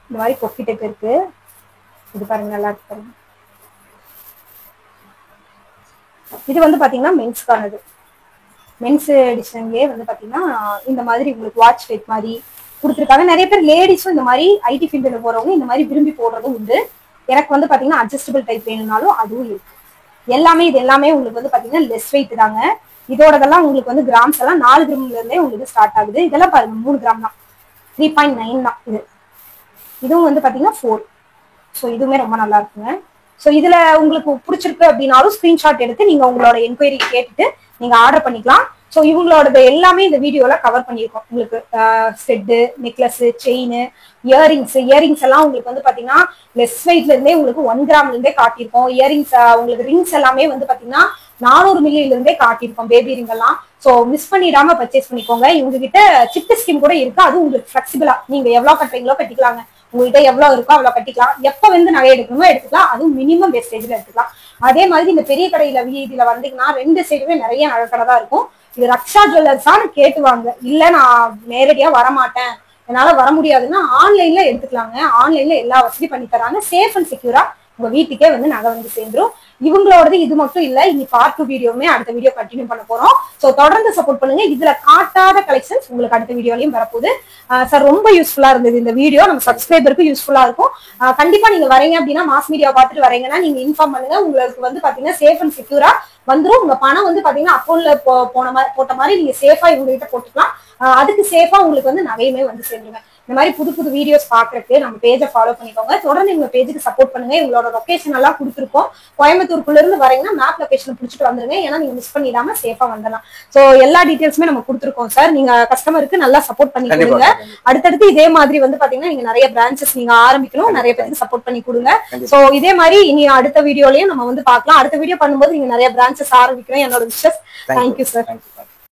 இந்த மாதிரி கொக்கி டைப் இருக்கு. இது பாருங்க நல்லா இருக்கு பாருங்க. இது வந்து பாத்தீங்கன்னா மென்ஸ்க்கானது. மென்ஸ் எடிஷன்லயே வந்து பாத்தீங்கன்னா இந்த மாதிரி உங்களுக்கு வாட்ச் டைப் மாதிரி கொடுத்துருக்காங்க. நிறைய பேர் லேடிஸும் இந்த மாதிரி ஐடி ஃபீல்டுல போறவங்க இந்த மாதிரி விரும்பி போடுறதும் உண்டு. எனக்கு வந்து பாத்தீங்கன்னா அட்ஜஸ்டபிள் டைப் வேணும்னாலும் அதுவும் இருக்கு. இது எல்லாமே உங்களுக்கு வந்து பாத்தீங்கன்னா லெஸ் வெயிட் தாங்க. இதோடதெல்லாம் உங்களுக்கு வந்து கிராம்ஸ் எல்லாம் 4 கிராம்ல இருந்தே உங்களுக்கு ஸ்டார்ட் ஆகுது. இதெல்லாம் பாருங்க 3 கிராம் தான், 3.9 தான். இதுவும் வந்து பாத்தீங்கன்னா 4. ஸோ இதுவுமே ரொம்ப நல்லா இருக்குங்க. ஸோ இதுல உங்களுக்கு பிடிச்சிருக்கு அப்படின்னாலும் ஸ்கிரீன்ஷாட் எடுத்து நீங்க உங்களோட என்கொயரி கேட்டுட்டு நீங்க ஆர்டர் பண்ணிக்கலாம். ஸோ இவங்களோட எல்லாமே இந்த வீடியோல கவர் பண்ணியிருக்கோம். உங்களுக்கு செட்டு, நெக்லஸ், செயின், இயரிங்ஸ் எல்லாம் உங்களுக்கு வந்து பாத்தீங்கன்னா லெஸ் வெயிட்ல இருந்தே உங்களுக்கு 1 கிராம்ல இருந்தே காட்டியிருக்கோம். இயரிங்ஸ் உங்களுக்கு ரிங்ஸ் எல்லாமே வந்து பாத்தீங்கன்னா 400 மில்லியில இருந்தே காட்டியிருக்கோம், பேபி ரிங் எல்லாம். ஸோ மிஸ் பண்ணிடாம பர்ச்சேஸ் பண்ணிக்கோங்க. இவங்க கிட்ட சிப் ஸ்கீம் கூட இருக்கு. அதுவும் உங்களுக்கு ஃபிளெக்சிபிளா நீங்க எவ்வளவு கட்டுறீங்களோ கட்டிக்கலாங்க. உங்ககிட்ட எவ்வளவு இருக்கோ அவ்வளவு கட்டிக்கலாம். எப்ப வந்து நகை எடுக்கணுமோ எடுத்துக்கலாம். அதுவும் மினிமம் வேஸ்டேஜ்ல எடுத்துக்கலாம். அதே மாதிரி இந்த பெரிய கடையில வீதியில வந்தீங்கன்னா 2 சைடுமே நிறைய நகை கடை தான் இருக்கும். இது ரக்ஷா ஜுவல்லர்ஸான்னு கேட்டுவாங்க. இல்ல நான் நேரடியா வரமாட்டேன், என்னால வர முடியாதுன்னா ஆன்லைன்ல எடுத்துக்கலாங்க. ஆன்லைன்ல எல்லா வசதியும் பண்ணி தராங்க. சேஃப் அண்ட் செக்யூரா உங்க வீட்டுக்கே வந்து நகை வந்து சேர்ந்துரும். இவங்களோடது இது மட்டும் இல்ல, இனி பார்ட் 2 வீடியோவுமே அடுத்த வீடியோ கண்டினியூ பண்ண போறோம். சோ தொடர்ந்து சப்போர்ட் பண்ணுங்க. இதுல காட்டாத கலெக்ஷன்ஸ் உங்களுக்கு அடுத்த வீடியோலயும் வரப்போகுது. சார் ரொம்ப யூஸ்ஃபுல்லா இருந்தது இந்த வீடியோ, நம்ம சப்ஸ்கிரைபருக்கு யூஸ்ஃபுல்லா இருக்கும். கண்டிப்பா நீங்க வரீங்க அப்படின்னா, மாஸ் மீடியா பார்த்துட்டு வரீங்கன்னா நீங்க இன்ஃபார்ம் பண்ணுங்க. உங்களுக்கு வந்து பாத்தீங்கன்னா சேஃப் அண்ட் செக்யூரா வந்துரும். உங்க பணம் வந்து பாத்தீங்கன்னா அக்கௌண்ட்ல போட்ட மாதிரி நீங்க சேஃபா இவங்க கிட்ட போட்டுக்கலாம். அதுக்கு சேஃபா உங்களுக்கு வந்து நகையுமே வந்து சேர்ந்துருங்க. இந்த மாதிரி புது புது வீடியோஸ் பாக்குறதுக்கு நம்ம பேஜை ஃபாலோ பண்ணிக்கோங்க. தொடர்ந்து எங்க பேஜுக்கு சப்போர்ட் பண்ணுங்க. உங்களோட லொகேஷன் எல்லாம் கொடுத்துருக்கோம். கோயம்புத்தூருக்குள்ள இருந்து வரீங்கன்னா மேப் லொகேஷன் பிடிச்சிட்டு வந்துருங்க. ஏன்னா நீங்க மிஸ் பண்ணிடாம சேஃபா வந்துடலாம். சோ எல்லா டீடைல்ஸுமே நம்ம கொடுத்துருக்கோம் சார். நீங்க கஸ்டமருக்கு நல்லா சப்போர்ட் பண்ணி கொடுங்க. அடுத்தடுத்து இதே மாதிரி வந்து பாத்தீங்கன்னா நீங்க நிறைய பிரான்ச்சஸ் நீங்க ஆரம்பிக்கணும், நிறைய பேருக்கு சப்போர்ட் பண்ணி கொடுங்க. சோ இதே மாதிரி இனி அடுத்த வீடியோலயும் நம்ம வந்து பார்க்கலாம். அடுத்த வீடியோ பண்ணும்போது நீங்க நிறைய பிரான்ச்சஸ் ஆரம்பிக்கணும். என்னோட விஷஸ். Thank you sir.